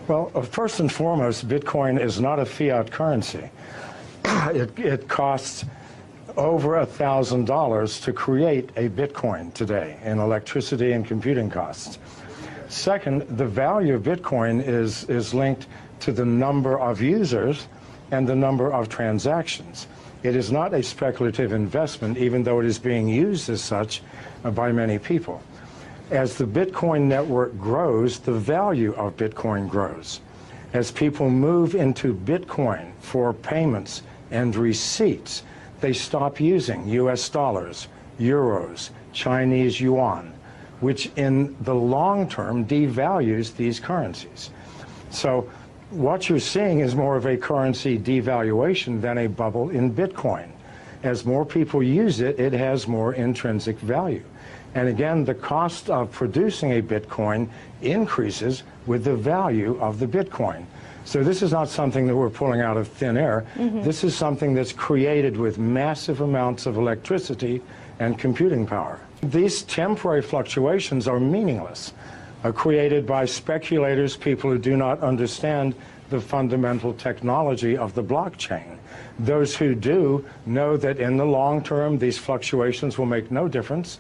Well, first and foremost, Bitcoin is not a fiat currency. It costs over $1,000 to create a Bitcoin today in electricity and computing costs. Second, the value of Bitcoin is linked to the number of users and the number of transactions. It is not a speculative investment, even though it is being used as such by many people. As the Bitcoin network grows, the value of Bitcoin grows. As people move into Bitcoin for payments and receipts, they stop using US dollars, euros, Chinese yuan, which in the long term devalues these currencies. So what you're seeing is more of a currency devaluation than a bubble in Bitcoin. As more people use it, it has more intrinsic value. And again, the cost of producing a Bitcoin increases with the value of the Bitcoin. So this is not something that we're pulling out of thin air. This is something that's created with massive amounts of electricity and computing power. These temporary fluctuations are meaningless, created by speculators, people who do not understand the fundamental technology of the blockchain. Those who do know that in the long term, these fluctuations will make no difference.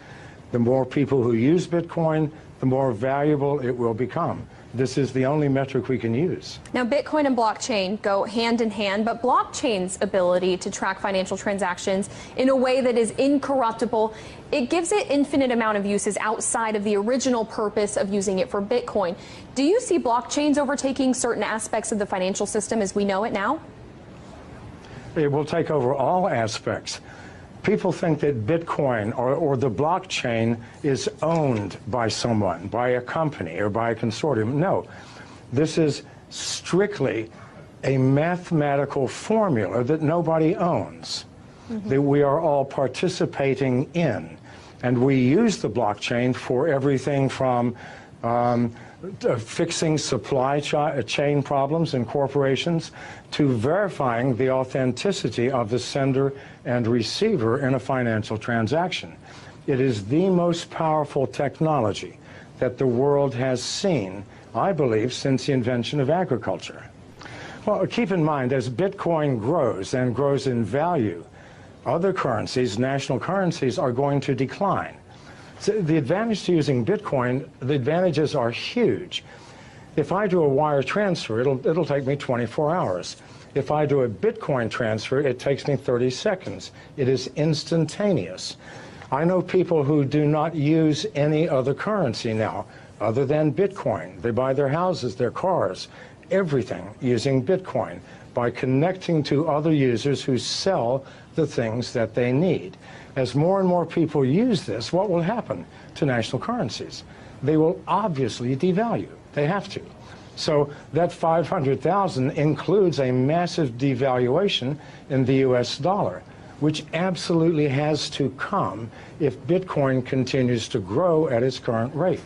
The more people who use Bitcoin, the more valuable it will become. This is the only metric we can use. Now, Bitcoin and blockchain go hand in hand, but blockchain's ability to track financial transactions in a way that is incorruptible, it gives it infinite amount of uses outside of the original purpose of using it for Bitcoin. Do you see blockchains overtaking certain aspects of the financial system as we know it now? It will take over all aspects. People think that Bitcoin or the blockchain is owned by someone, by a company or by a consortium. No, this is strictly a mathematical formula that nobody owns, that we are all participating in. And we use the blockchain for everything from fixing supply chain problems in corporations to verifying the authenticity of the sender and receiver in a financial transaction. It is the most powerful technology that the world has seen, I believe, since the invention of agriculture. Well, keep in mind, as Bitcoin grows and grows in value, other currencies, national currencies, are going to decline. So the advantage to using Bitcoin, the advantages are huge. If I do a wire transfer, it'll take me 24 hours. If I do a Bitcoin transfer, it takes me 30 seconds. It is instantaneous. I know people who do not use any other currency now other than Bitcoin. They buy their houses, their cars, everything using Bitcoin by connecting to other users who sell the things that they need. As more and more people use this, what will happen to national currencies? They will obviously devalue. They have to. So that 500,000 includes a massive devaluation in the US dollar, which absolutely has to come if Bitcoin continues to grow at its current rate.